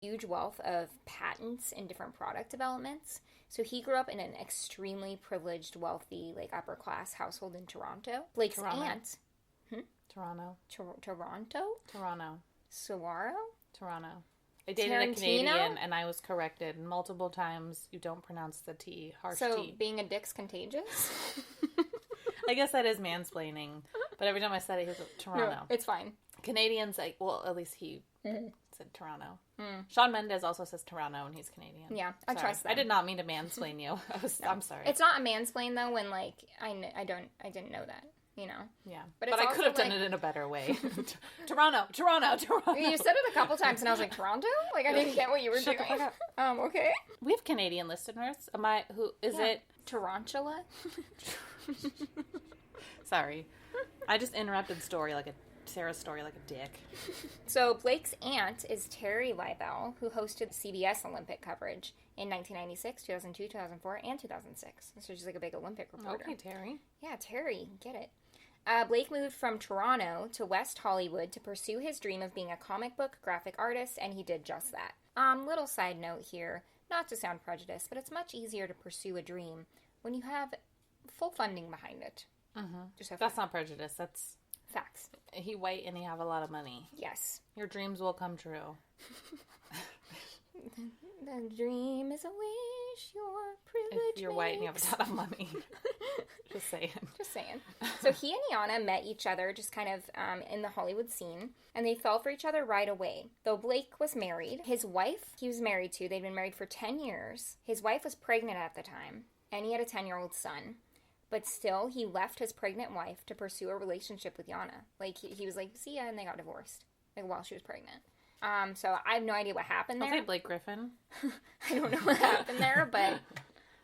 huge wealth of patents and different product developments. So he grew up in an extremely privileged, wealthy, like upper class household in Toronto. Blake's aunt. Toronto. Toronto? Toronto. Saguaro? Toronto. I dated a Canadian and I was corrected multiple times. You don't pronounce the T. Harsh T. So being a dick's contagious? I guess that is mansplaining. But every time I said it, he was like, Toronto. No, it's fine. Canadians, like, well, at least he said Toronto. Shawn Mendes also says Toronto, and he's Canadian. Yeah, I trust that. I did not mean to mansplain you. I'm sorry. It's not a mansplain though. When like I didn't know that. You know. Yeah, but I could have done it in a better way. Toronto. You said it a couple times, and I was like, Toronto? Like I didn't get what you were doing. Okay. We have Canadian listeners. Who is it? Tarantula. Sorry, I just interrupted Sarah's story like a dick. So Blake's aunt is Terry Leibel, who hosted CBS Olympic coverage in 1996, 2002, 2004, and 2006. So she's like a big Olympic reporter. Okay, Terry. Yeah, Terry, get it. Blake moved from Toronto to West Hollywood to pursue his dream of being a comic book graphic artist, and he did just that. Little side note here, not to sound prejudiced, but it's much easier to pursue a dream when you have full funding behind it. Mm-hmm. That's not prejudice. That's facts. He white and he have a lot of money. Yes. Your dreams will come true. The dream is a wish you're privileged. If you're white and you have a ton of money. Just saying. Just saying. So he and Iana met each other just kind of in the Hollywood scene, and they fell for each other right away. Though Blake was married, his wife he was married to, they'd been married for 10 years. His wife was pregnant at the time, and he had a 10-year-old son. But still, he left his pregnant wife to pursue a relationship with Iana. Like, he was like, see ya, and they got divorced. Like, while she was pregnant. So I have no idea what happened there. Okay, Blake Griffin. I don't know what happened there, but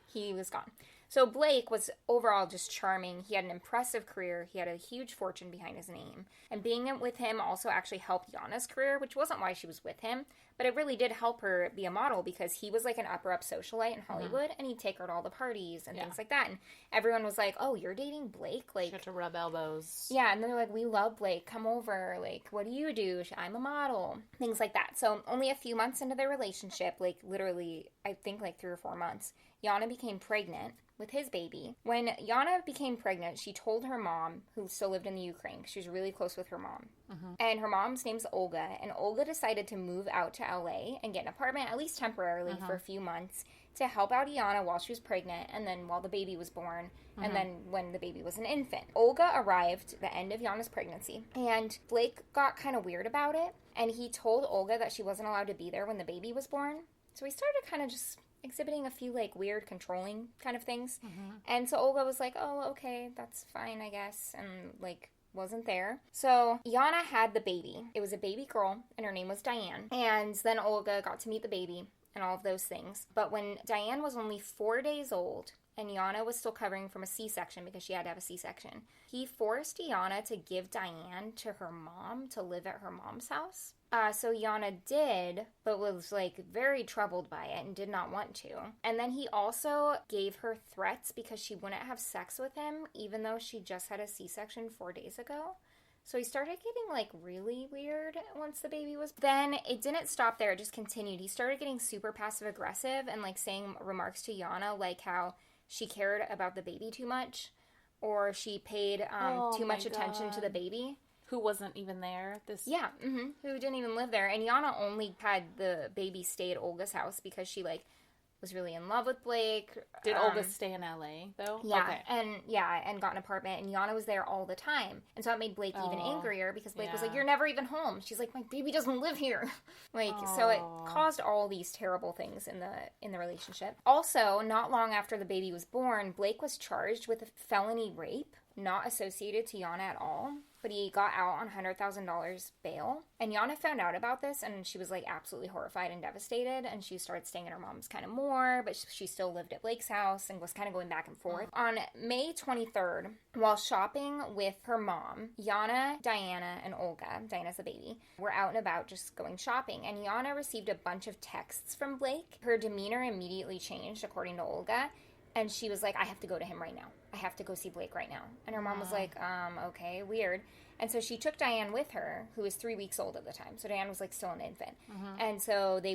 he was gone. So Blake was overall just charming. He had an impressive career. He had a huge fortune behind his name. And being with him also actually helped Iana's career, which wasn't why she was with him. But it really did help her be a model because he was like an upper-up socialite in Hollywood, and he'd take her to all the parties and things like that. And everyone was like, oh, you're dating Blake? Like, she had to rub elbows. Yeah, and they're like, we love Blake. Come over. Like, what do you do? I'm a model. Things like that. So only a few months into their relationship, like literally, I think like 3 or 4 months, Iana became pregnant with his baby. When Iana became pregnant, she told her mom, who still lived in the Ukraine, she was really close with her mom. And her mom's name's Olga, and Olga decided to move out to LA and get an apartment, at least temporarily, for a few months to help out Iana while she was pregnant, and then while the baby was born, and then when the baby was an infant. Olga arrived at the end of Iana's pregnancy, and Blake got kind of weird about it, and he told Olga that she wasn't allowed to be there when the baby was born. So he started kind of just exhibiting a few, like, weird controlling kind of things. And so Olga was like, oh, okay, that's fine, I guess, and, like, wasn't there. So Iana had the baby. It was a baby girl, and her name was Diane. And then Olga got to meet the baby and all of those things. But when Diane was only 4 days old, and Iana was still recovering from a C-section because she had to have a C-section, he forced Iana to give Diane to her mom to live at her mom's house. So Iana did, but was, like, very troubled by it and did not want to. And then he also gave her threats because she wouldn't have sex with him, even though she just had a C-section 4 days ago. So he started getting, like, really weird once the baby was... Then it didn't stop there. It just continued. He started getting super passive-aggressive and, like, saying remarks to Iana, like how she cared about the baby too much, or she paid too much attention to the baby. Who wasn't even there? Yeah, who didn't even live there. And Iana only had the baby stay at Olga's house because she, like, was really in love with Blake. Did Olga stay in LA, though? Yeah, okay. and got an apartment, and Iana was there all the time. And so it made Blake even angrier because Blake was like, you're never even home. She's like, my baby doesn't live here. So it caused all these terrible things in the relationship. Also, not long after the baby was born, Blake was charged with a felony rape, not associated to Iana at all. But he got out on $100,000 bail. And Iana found out about this, and she was, like, absolutely horrified and devastated. And she started staying at her mom's kind of more, but she still lived at Blake's house and was kind of going back and forth. On May 23rd, while shopping with her mom, Iana, Diana, and Olga, Diana's the baby, were out and about just going shopping. And Iana received a bunch of texts from Blake. Her demeanor immediately changed, according to Olga. And she was like, I have to go to him right now. I have to go see Blake right now. And her mom was like, okay, weird. And so she took Diane with her, who was 3 weeks old at the time. So Diane was, like, still an infant. And so they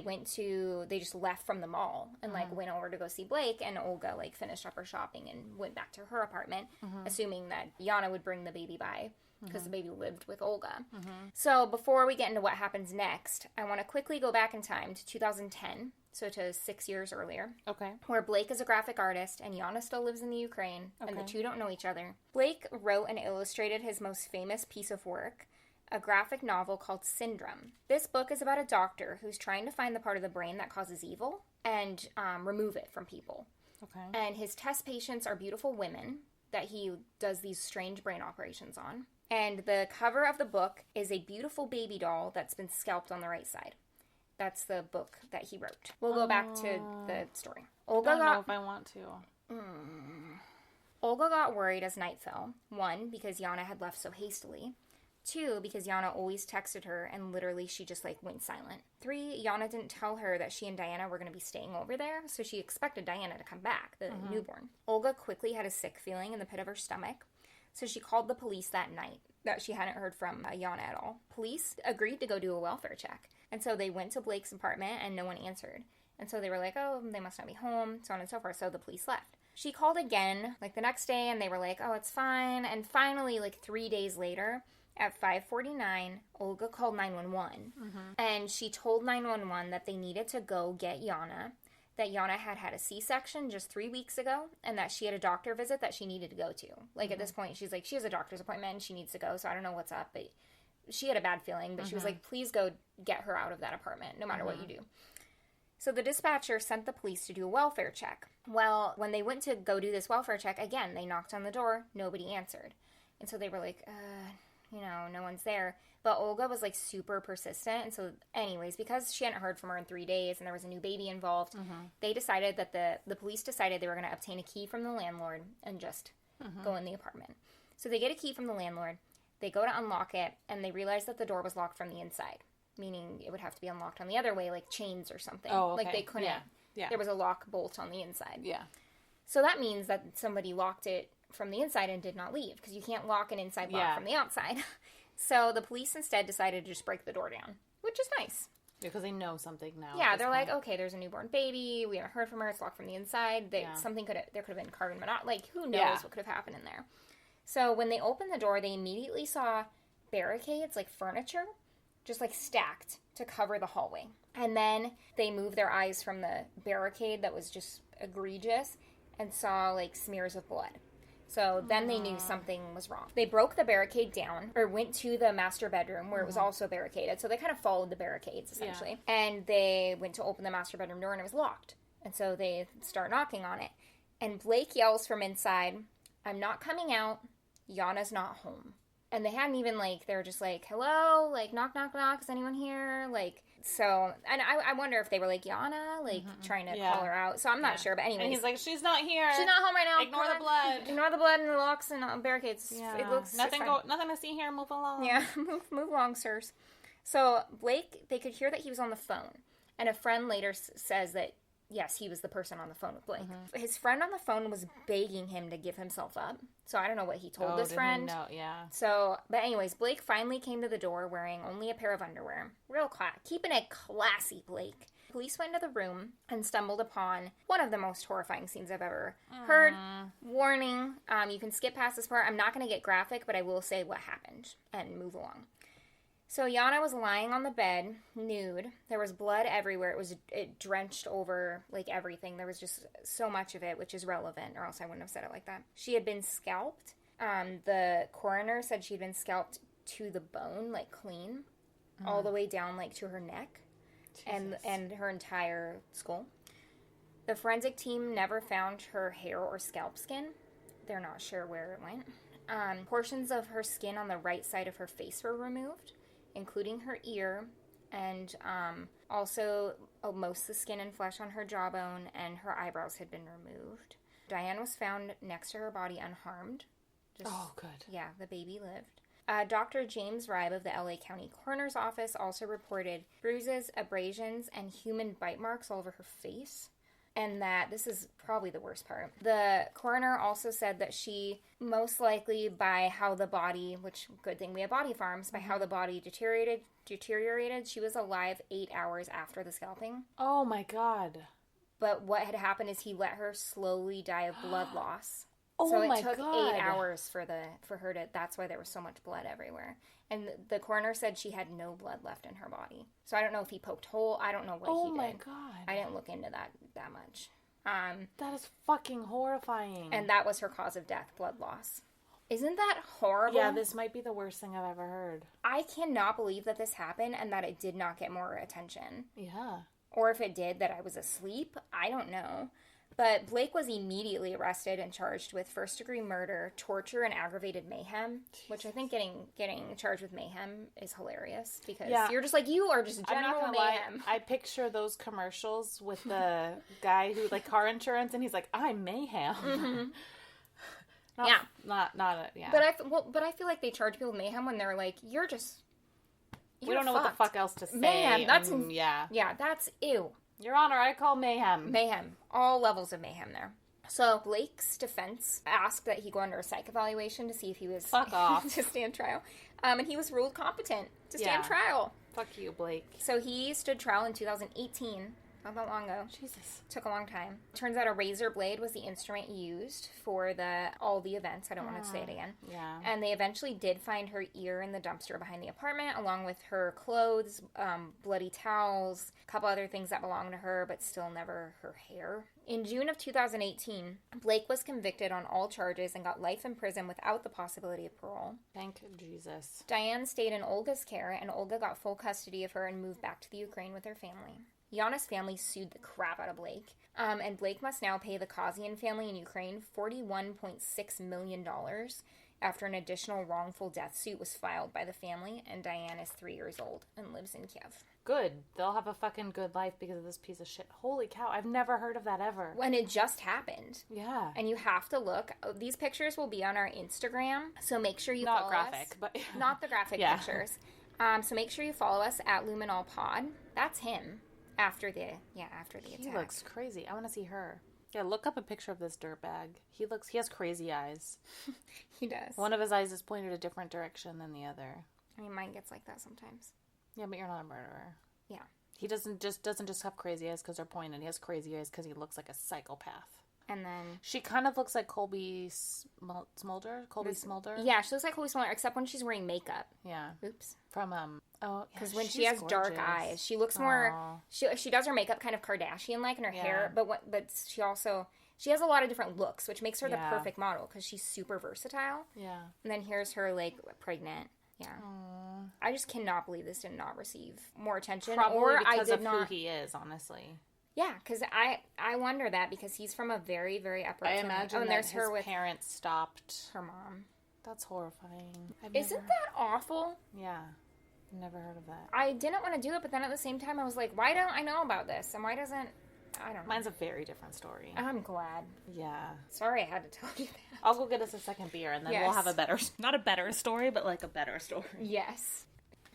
just left from the mall and, like, went over to go see Blake. And Olga, like, finished up her shopping and went back to her apartment, assuming that Iana would bring the baby by because the baby lived with Olga. So before we get into what happens next, I want to quickly go back in time to 2010. So to 6 years earlier. Okay. Where Blake is a graphic artist and Iana still lives in the Ukraine. And the two don't know each other. Blake wrote and illustrated his most famous piece of work, a graphic novel called Syndrome. This book is about a doctor who's trying to find the part of the brain that causes evil and remove it from people. Okay. And his test patients are beautiful women that he does these strange brain operations on. And the cover of the book is a beautiful baby doll that's been scalped on the right side. That's the book that he wrote. We'll go back to the story. I don't know if I want to. Olga got worried as night fell. 1, because Iana had left so hastily. 2, because Iana always texted her and literally she just like went silent. 3, Iana didn't tell her that she and Diana were going to be staying over there, so she expected Diana to come back, the newborn. Olga quickly had a sick feeling in the pit of her stomach, so she called the police that night that she hadn't heard from Iana at all. Police agreed to go do a welfare check. And so they went to Blake's apartment and no one answered. And so they were like, oh, they must not be home, so on and so forth. So the police left. She called again, like the next day, and they were like, oh, it's fine. And finally, like 3 days later, at 5:49, Olga called 911. And she told 911 that they needed to go get Iana, that Iana had had a C-section just 3 weeks ago, and that she had a doctor visit that she needed to go to. Like at this point, she's like, she has a doctor's appointment and she needs to go, so I don't know what's up, but she had a bad feeling, but she was like, please go get her out of that apartment, no matter what you do. So the dispatcher sent the police to do a welfare check. Well, when they went to go do this welfare check, again, they knocked on the door, nobody answered. And so they were like, no one's there. But Olga was like super persistent, and so anyways, because she hadn't heard from her in 3 days and there was a new baby involved, they decided that the police decided they were going to obtain a key from the landlord and just go in the apartment. So they get a key from the landlord. They go to unlock it, and they realize that the door was locked from the inside, meaning it would have to be unlocked on the other way, like chains or something. Oh, okay. Like they couldn't. Yeah. There was a lock bolt on the inside. Yeah. So that means that somebody locked it from the inside and did not leave, because you can't lock an inside lock from the outside. So the police instead decided to just break the door down, which is nice. Because they know something now. Yeah, they're like, okay, there's a newborn baby. We haven't heard from her. It's locked from the inside. There could have been carbon monoxide. Like, who knows what could have happened in there. So when they opened the door, they immediately saw barricades, like furniture, just like stacked to cover the hallway. And then they moved their eyes from the barricade that was just egregious and saw like smears of blood. So then they knew something was wrong. They broke the barricade down, or went to the master bedroom where it was also barricaded. So they kind of followed the barricades, essentially. Yeah. And they went to open the master bedroom door, and it was locked. And so they start knocking on it. And Blake yells from inside, I'm not coming out. Iana's not home. And they hadn't even, like, they were just like, hello? Like, knock, knock, knock. Is anyone here? Like, so, and I wonder if they were like, Iana, like, trying to call her out. So I'm not sure, but anyways. And he's like, she's not here. She's not home right now. Ignore the blood. Ignore the blood and the locks and barricades. Yeah. It looks nothing to see here. Move along. Yeah, move along, sirs. So Blake, they could hear that he was on the phone. And a friend later says that, yes, he was the person on the phone with Blake. His friend on the phone was begging him to give himself up. So I don't know what he told his friend. So, but anyways, Blake finally came to the door wearing only a pair of underwear. Real class. Keeping it classy, Blake. Police went into the room and stumbled upon one of the most horrifying scenes I've ever heard. Warning, you can skip past this part. I'm not going to get graphic, but I will say what happened and move along. So Iana was lying on the bed, nude. There was blood everywhere. It drenched over, like, everything. There was just so much of it, which is relevant, or else I wouldn't have said it like that. She had been scalped. The coroner said she'd been scalped to the bone, like, clean, all the way down, like, to her neck and her entire skull. The forensic team never found her hair or scalp skin. They're not sure where it went. Portions of her skin on the right side of her face were removed, including her ear, and also most of the skin and flesh on her jawbone, and her eyebrows had been removed. Diane was found next to her body unharmed. Good. Yeah, the baby lived. Dr. James Ribe of the LA County Coroner's Office also reported bruises, abrasions, and human bite marks all over her face. And that, this is probably the worst part, the coroner also said that she most likely, by how the body, which good thing we have body farms, by how the body deteriorated, she was alive 8 hours after the scalping. Oh my God. But what had happened is he let her slowly die of blood loss. Oh so my it took God. 8 hours for her to, that's why there was so much blood everywhere. And the coroner said she had no blood left in her body. So I don't know if he poked hole. I don't know what he did. Oh my God. I didn't look into that much. That is fucking horrifying. And that was her cause of death, blood loss. Isn't that horrible? Yeah, this might be the worst thing I've ever heard. I cannot believe that this happened and that it did not get more attention. Yeah. Or if it did, that I was asleep. I don't know. But Blake was immediately arrested and charged with first-degree murder, torture, and aggravated mayhem, which I think getting charged with mayhem is hilarious because you're just like, you are just general mayhem. I picture those commercials with the guy who, like, car insurance, and he's like, I'm mayhem. Mm-hmm. Yeah. But I feel like they charge people with mayhem when they're like, you're we don't know what the fuck else to say. Mayhem, that's... Yeah, that's ew. Your Honor, I call mayhem. Mayhem. All levels of mayhem there. So Blake's defense asked that he go under a psych evaluation to see if he was... Fuck off. to stand trial. And he was ruled competent to stand trial. Fuck you, Blake. So he stood trial in 2018. Not that long ago. Jesus. Took a long time. Turns out a razor blade was the instrument used for all the events. I don't want to say it again. Yeah. And they eventually did find her ear in the dumpster behind the apartment, along with her clothes, bloody towels, a couple other things that belonged to her, but still never her hair. In June of 2018, Blake was convicted on all charges and got life in prison without the possibility of parole. Thank Jesus. Diane stayed in Olga's care, and Olga got full custody of her and moved back to the Ukraine with her family. Iana's family sued the crap out of Blake, and Blake must now pay the Kasian family in Ukraine $41.6 million after an additional wrongful death suit was filed by the family, and Diane is 3 years old and lives in Kiev. Good. They'll have a fucking good life because of this piece of shit. Holy cow, I've never heard of that ever. When it just happened. Yeah. And you have to look. These pictures will be on our Instagram, so make sure you follow us. Not graphic, but... Not the graphic pictures. So make sure you follow us at luminolpod. That's him. After the attack. He looks crazy. I want to see her. Yeah, look up a picture of this dirtbag. He has crazy eyes. He does. One of his eyes is pointed a different direction than the other. I mean, mine gets like that sometimes. Yeah, but you're not a murderer. Yeah. He doesn't just have crazy eyes because they're pointed. He has crazy eyes because he looks like a psychopath. And then... She kind of looks like Colby Smolder? Yeah, she looks like Colby Smolder, except when she's wearing makeup. Yeah. Oops. From, because when she has dark eyes, she looks more... She does her makeup kind of Kardashian-like in her hair, but she also... She has a lot of different looks, which makes her the perfect model, because she's super versatile. Yeah. And then here's her, like, pregnant. Yeah. Aww. I just cannot believe this did not receive more attention. Probably because of who he is, honestly. Yeah, because I wonder that because he's from a very, very upper family. I imagine that his parents stopped her mom. That's horrifying. Isn't that awful? Yeah. Never heard of that. I didn't want to do it, but then at the same time I was like, why don't I know about this? And why doesn't... I don't know. Mine's a very different story. I'm glad. Yeah. Sorry I had to tell you that. I'll go get us a second beer and then we'll have a better... Not a better story, but like a better story. Yes.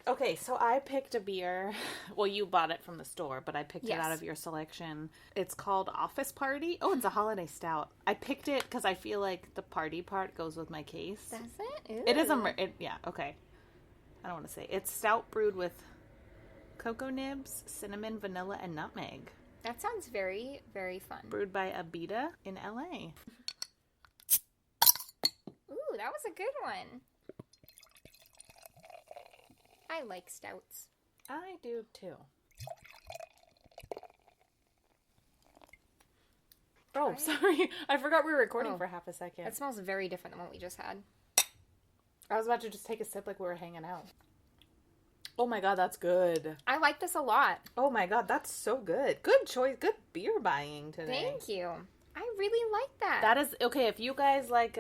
Okay, so I picked a beer. Well, you bought it from the store, but I picked it out of your selection. It's called Office Party. Oh, it's a holiday stout. I picked it because I feel like the party part goes with my case. Does it? Ooh. It is yeah, okay. I don't want to say. It's stout brewed with cocoa nibs, cinnamon, vanilla, and nutmeg. That sounds very, very fun. Brewed by Abita in LA. Ooh, that was a good one. I like stouts. I do too. Oh, sorry. I forgot we were recording for half a second. It smells very different than what we just had. I was about to just take a sip like we were hanging out. Oh my god, that's good. I like this a lot. Oh my god, that's so good. Good choice. Good beer buying today. Thank you. I really like that. That is, okay, if you guys like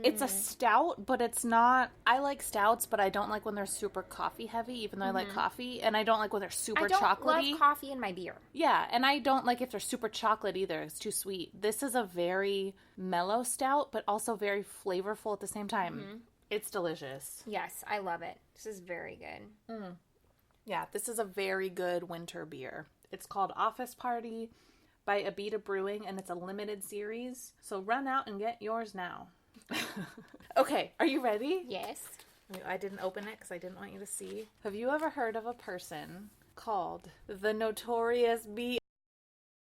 it's a stout, but it's not, I like stouts, but I don't like when they're super coffee heavy, even though I like coffee, and I don't like when they're super chocolatey. I don't love coffee in my beer. Yeah, and I don't like if they're super chocolate either. It's too sweet. This is a very mellow stout, but also very flavorful at the same time. It's delicious. Yes, I love it. This is very good. Yeah, this is a very good winter beer. It's called Office Party by Abita Brewing, and it's a limited series. So run out and get yours now. Okay, are you ready? Yes. I didn't open it because I didn't want you to see. Have you ever heard of a person called the Notorious B.I.G.?